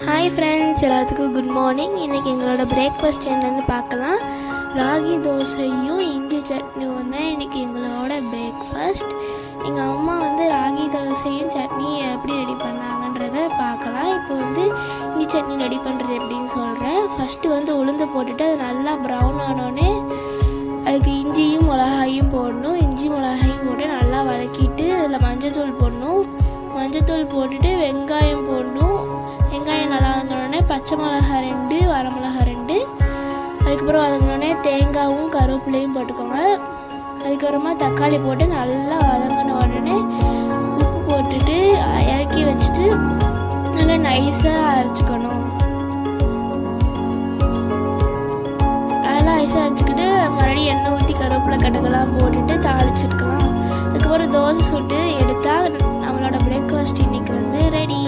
Hi friends, எல்லாத்துக்கும் good morning. இன்றைக்கி எங்களோட பிரேக்ஃபாஸ்ட் என்னென்னு பார்க்கலாம். ராகி தோசையும் இஞ்சி சட்னியும் தான் இன்றைக்கி எங்களோட பிரேக்ஃபாஸ்ட். எங்கள் அம்மா ராகி தோசையும் சட்னி எப்படி ரெடி பண்ணாங்கன்றதை பார்க்கலாம். இப்போ இஞ்சி சட்னி ரெடி பண்ணுறது எப்படின்னு சொல்கிறேன். ஃபஸ்ட்டு உளுந்து போட்டுட்டு அது நல்லா ப்ரௌன் ஆனோடனே அதுக்கு இஞ்சியும் மிளகாயும் போடணும். இஞ்சி மிளகாயும் போட்டு நல்லா வதக்கிட்டு அதில் மஞ்சத்தூள் போடணும். மஞ்சத்தூள் போட்டுட்டு வெங்காயம் போடணும். வெங்காயம் நல்லா வதங்கினோடனே பச்சை மிளகா 2, வரமிளகா 2, அதுக்கப்புறம் வதங்கினோடனே தேங்காயும் கருவேப்பிலையும் போட்டுக்கோங்க. அதுக்கப்புறமா தக்காளி போட்டு நல்லா வதங்கின உடனே உப்பு போட்டுட்டு இறக்கி வச்சுட்டு நல்லா நைஸாக அரைச்சிக்கணும். நல்லா நைஸாக அரைச்சிக்கிட்டு மறுபடியும் எண்ணெய் ஊற்றி கருவேப்பிலை கடுகெல்லாம் போட்டுட்டு தாளிச்சிருக்கலாம். அதுக்கப்புறம் தோசை சுட்டு எடுத்தால் நம்மளோட பிரேக்ஃபாஸ்ட் இன்னைக்கு ரெடி.